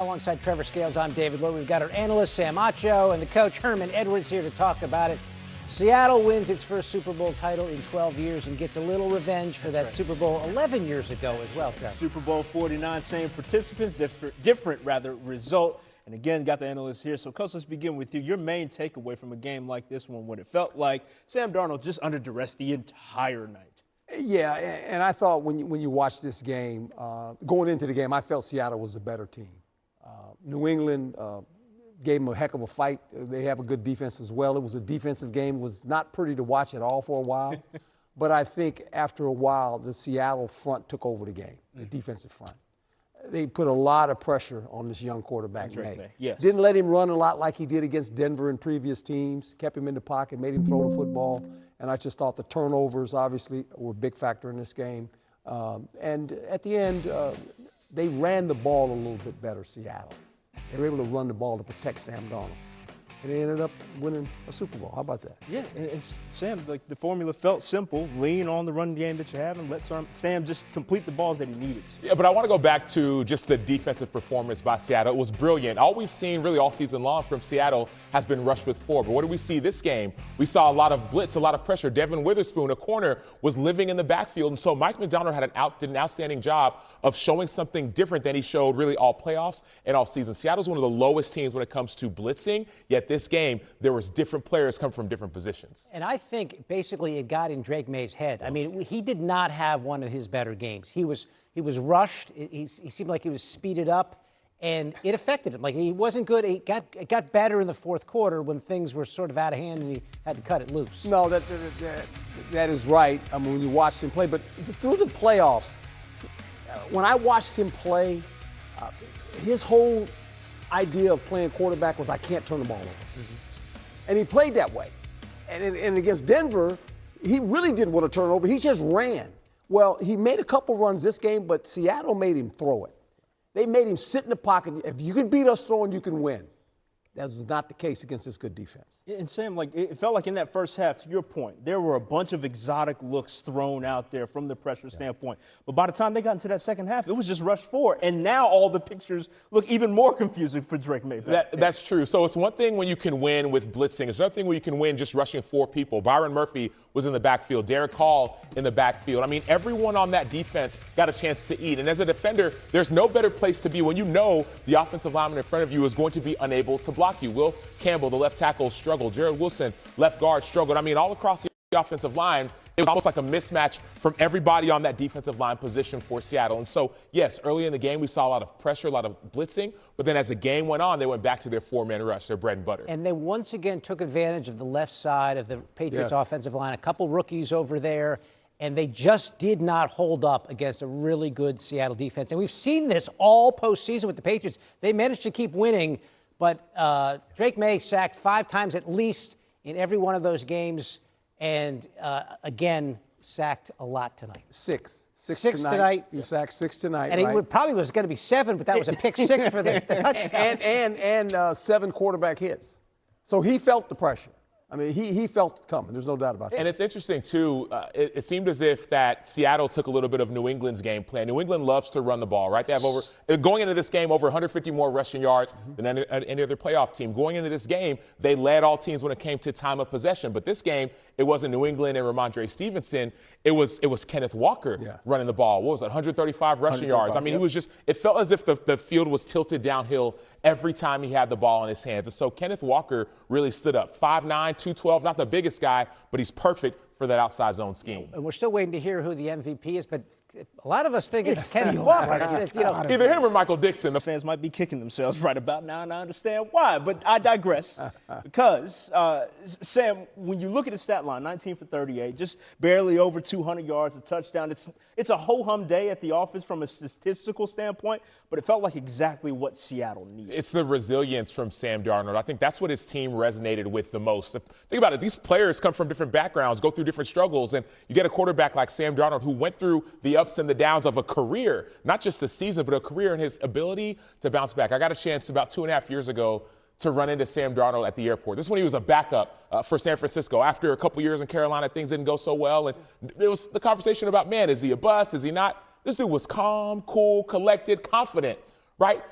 Alongside Trevor Scales, I'm David Lowe. We've got our analyst, Sam Acho, and the coach, Herman Edwards, here to talk about it. Seattle wins its first Super Bowl title in 12 years and gets a little revenge for that Super Bowl 11 years ago as well, Trevor. Super Bowl 49, same participants, different result. And again, got the analyst here. So, Coach, let's begin with you. Your main takeaway from a game like this one, when it felt like Sam Darnold just under duress the entire night. Yeah, and I thought when you watch this game, going into the game, I felt Seattle was a better team. New England gave them a heck of a fight. They have a good defense as well. It was a defensive game. It was not pretty to watch at all for a while. But I think after a while, the Seattle front took over the game, the defensive front. They put a lot of pressure on this young quarterback, May. Yes. Didn't let him run a lot like he did against Denver in previous teams. Kept him in the pocket, made him throw the football. And I just thought the turnovers, obviously, were a big factor in this game. And at the end, they ran the ball a little bit better, Seattle. They were able to run the ball to protect Sam Darnold. And they ended up winning a Super Bowl. How about that? Yeah, and Sam, like the formula felt simple. Lean on the run game that you have and let Sam just complete the balls that he needed to. Yeah, but I want to go back to just the defensive performance by Seattle. It was brilliant. All we've seen really all season long from Seattle has been rushed with four. But what did we see this game? We saw a lot of blitz, a lot of pressure. Devin Witherspoon, a corner, was living in the backfield. And so Mike McDonald did an outstanding job of showing something different than he showed really all playoffs and all season. Seattle's one of the lowest teams when it comes to blitzing, yet this game, there was different players come from different positions. And I think basically it got in Drake May's head. I mean, he did not have one of his better games. He was rushed. He seemed like he was speeded up, and it affected him. Like, he wasn't good. It got better in the fourth quarter when things were sort of out of hand and he had to cut it loose. No, that is right. I mean, when you watched him play. But through the playoffs, when I watched him play, his whole idea of playing quarterback was I can't turn the ball over. Mm-hmm. And he played that way. And against Denver, he really didn't want to turn over. He just ran. Well, he made a couple runs this game, but Seattle made him throw it. They made him sit in the pocket. If you can beat us throwing, you can win. That was not the case against this good defense. And Sam, like it felt like in that first half, to your point, there were a bunch of exotic looks thrown out there from the pressure standpoint. But by the time they got into that second half, it was just rush forward. And now all the pictures look even more confusing for Drake May. That's true. So it's one thing when you can win with blitzing. It's another thing when you can win just rushing four people. Byron Murphy was in the backfield. Derek Hall in the backfield. I mean, everyone on that defense got a chance to eat. And as a defender, there's no better place to be when you know the offensive lineman in front of you is going to be unable to block you. Will Campbell, the left tackle, struggled. Jared Wilson, left guard, struggled. I mean, all across the offensive line, it was almost like a mismatch from everybody on that defensive line position for Seattle. And so, yes, early in the game, we saw a lot of pressure, a lot of blitzing. But then as the game went on, they went back to their four-man rush, their bread and butter. And they once again took advantage of the left side of the Patriots offensive line. A couple rookies over there. And they just did not hold up against a really good Seattle defense. And we've seen this all postseason with the Patriots. They managed to keep winning. But Drake May sacked 5 times at least in every one of those games, and again sacked a lot tonight. Six tonight. You sacked 6 tonight, and right? It probably was going to be 7, but that was a pick 6 for the touchdown. And 7 quarterback hits. So he felt the pressure. I mean, he felt it coming. There's no doubt about that. And it's interesting, too. It seemed as if that Seattle took a little bit of New England's game plan. New England loves to run the ball, right? They have going into this game over 150 more rushing yards than any other playoff team. Going into this game, they led all teams when it came to time of possession. But this game, it wasn't New England and Ramondre Stevenson. It was Kenneth Walker running the ball. What was it, 135 rushing yards? I mean, it felt as if the field was tilted downhill every time he had the ball in his hands. And so Kenneth Walker really stood up. 5'9", 212, not the biggest guy, but he's perfect for that outside zone scheme. And we're still waiting to hear who the MVP is, but a lot of us think it's Kenneth Walker. Either him or Michael Dixon. The fans might be kicking themselves right about now, and I understand why. But I digress because, Sam, when you look at the stat line, 19 for 38, just barely over 200 yards, a touchdown. It's a ho-hum day at the office from a statistical standpoint, but it felt like exactly what Seattle needed. It's the resilience from Sam Darnold. I think that's what his team resonated with the most. Think about it. These players come from different backgrounds, go through different struggles, and you get a quarterback like Sam Darnold who went through the ups and the downs of a career, not just the season, but a career and his ability to bounce back. I got a chance about 2.5 years ago to run into Sam Darnold at the airport. This is when he was a backup for San Francisco. After a couple years in Carolina, things didn't go so well, and there was the conversation about, man, is he a bust? Is he not? This dude was calm, cool, collected, confident, right?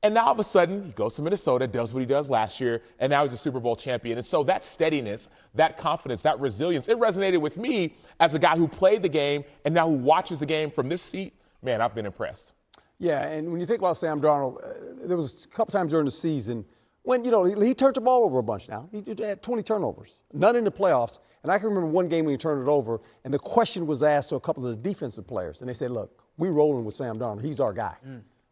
And now all of a sudden, he goes to Minnesota, does what he does last year, and now he's a Super Bowl champion. And so that steadiness, that confidence, that resilience, it resonated with me as a guy who played the game and now who watches the game from this seat. Man, I've been impressed. Yeah, and when you think about Sam Darnold, there was a couple times during the season when, he turned the ball over a bunch now. He had 20 turnovers, none in the playoffs. And I can remember one game when he turned it over, and the question was asked to a couple of the defensive players, and they said, look, we're rolling with Sam Darnold. He's our guy.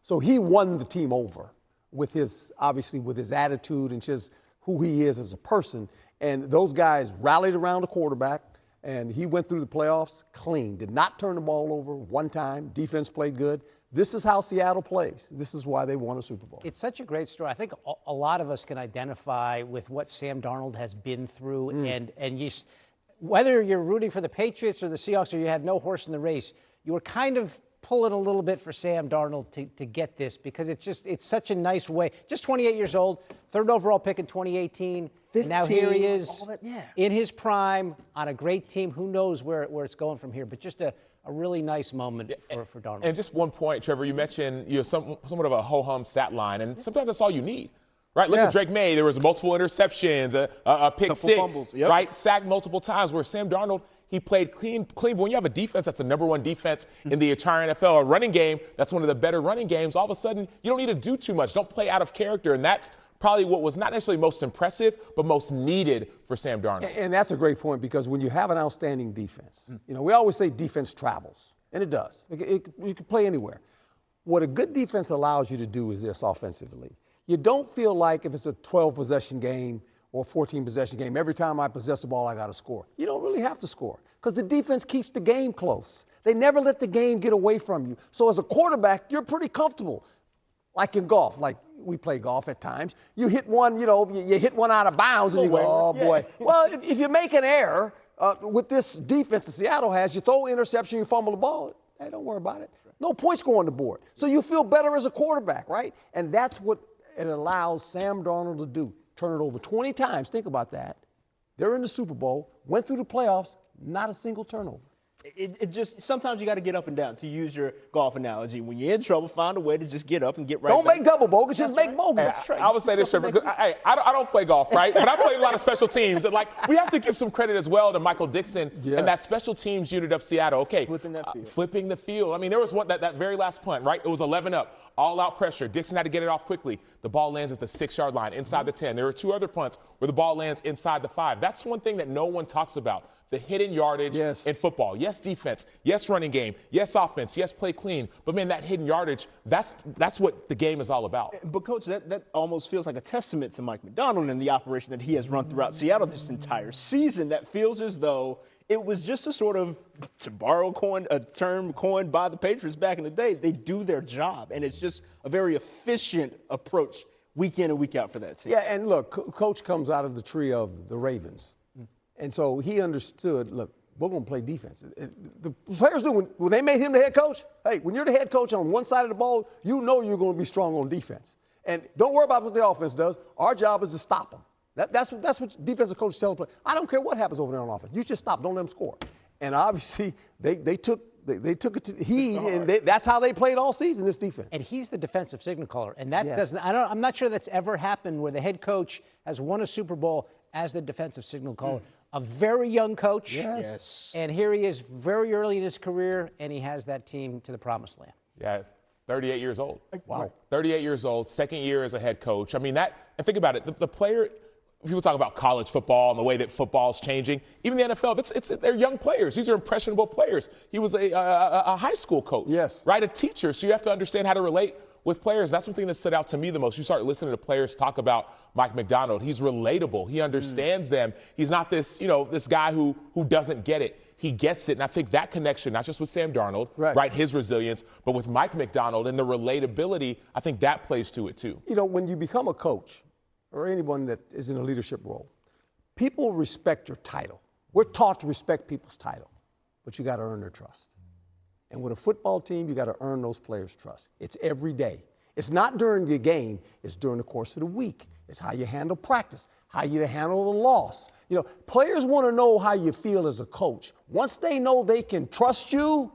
So he won the team over with his attitude and just who he is as a person. And those guys rallied around the quarterback, and he went through the playoffs clean, did not turn the ball over one time. Defense played good. This is how Seattle plays. This is why they won a Super Bowl. It's such a great story. I think a lot of us can identify with what Sam Darnold has been through. And whether you're rooting for the Patriots or the Seahawks or you have no horse in the race, you were kind of pulling a little bit for Sam Darnold to get this because it's such a nice way. Just 28 years old, third overall pick in 2018. And now here he is in his prime on a great team. Who knows where it's going from here, but just a really nice moment for Darnold. And just one point, Trevor, you mentioned somewhat of a ho-hum stat line, and sometimes that's all you need. Right, look at Drake May. There was multiple interceptions, a pick six, fumbles, right, sacked multiple times. Where Sam Darnold, he played clean. But when you have a defense that's the number one defense in the entire NFL, a running game that's one of the better running games, all of a sudden you don't need to do too much. Don't play out of character, and that's probably what was not necessarily most impressive, but most needed for Sam Darnold. And that's a great point because when you have an outstanding defense, we always say defense travels, and it does. You can play anywhere. What a good defense allows you to do is this offensively. You don't feel like if it's a 12-possession game or a 14-possession game, every time I possess the ball, I got to score. You don't really have to score because the defense keeps the game close. They never let the game get away from you. So as a quarterback, you're pretty comfortable. Like in golf, like we play golf at times. You hit one, you hit one out of bounds and you go, oh, boy. Well, if you make an error with this defense that Seattle has, you throw an interception, you fumble the ball, hey, don't worry about it. No points go on the board. So you feel better as a quarterback, right? And that's what it allows Sam Darnold to do. Turn it over 20 times. Think about that. They're in the Super Bowl, went through the playoffs, not a single turnover. It just, sometimes you got to get up and down, to use your golf analogy. When you're in trouble, find a way to just get up and get right Don't back. make double bogeys, just make bogeys. I would say this, Trevor, because I don't play golf, right? But I play a lot of special teams. And, we have to give some credit as well to Michael Dixon and that special teams unit of Seattle. Okay, flipping that field. Flipping the field. I mean, there was that very last punt, right? It was 11 up, all-out pressure. Dixon had to get it off quickly. The ball lands at the 6-yard line, inside the 10. There were 2 other punts where the ball lands inside the 5. That's one thing that no one talks about. The hidden yardage in football. Yes, defense. Yes, running game. Yes, offense. Yes, play clean. But, man, that hidden yardage, that's what the game is all about. But, Coach, that almost feels like a testament to Mike Macdonald and the operation that he has run throughout Seattle this entire season. That feels as though it was just a sort of, to borrow a term coined by the Patriots back in the day, they do their job. And it's just a very efficient approach week in and week out for that team. Yeah, and look, Coach comes out of the tree of the Ravens. And so he understood, look, we're going to play defense. The players do, when they made him the head coach, hey, when you're the head coach on one side of the ball, you know you're going to be strong on defense. And don't worry about what the offense does. Our job is to stop them. That's what defensive coaches tell them. I don't care what happens over there on offense. You just stop. Don't let them score. And obviously, they took it to heed, and that's how they played all season, this defense. And he's the defensive signal caller. And that doesn't, I'm not sure that's ever happened where the head coach has won a Super Bowl as the defensive signal caller. A very young coach. Yes. And here he is very early in his career, and he has that team to the promised land. Yeah, 38 years old. Wow. 38 years old, second year as a head coach. I mean, and think about it, the player, people talk about college football and the way that football is changing. Even the NFL, they're young players. These are impressionable players. He was a high school coach, right? A teacher. So you have to understand how to relate with players. That's one thing that stood out to me the most. You start listening to players talk about Mike Macdonald. He's relatable. He understands them. He's not this guy who doesn't get it. He gets it. And I think that connection, not just with Sam Darnold, right, his resilience, but with Mike Macdonald and the relatability, I think that plays to it too. When you become a coach or anyone that is in a leadership role, people respect your title. We're taught to respect people's title, but you got to earn their trust. And with a football team, you got to earn those players' trust. It's every day. It's not during the game. It's during the course of the week. It's how you handle practice, how you handle the loss. Players want to know how you feel as a coach. Once they know they can trust you,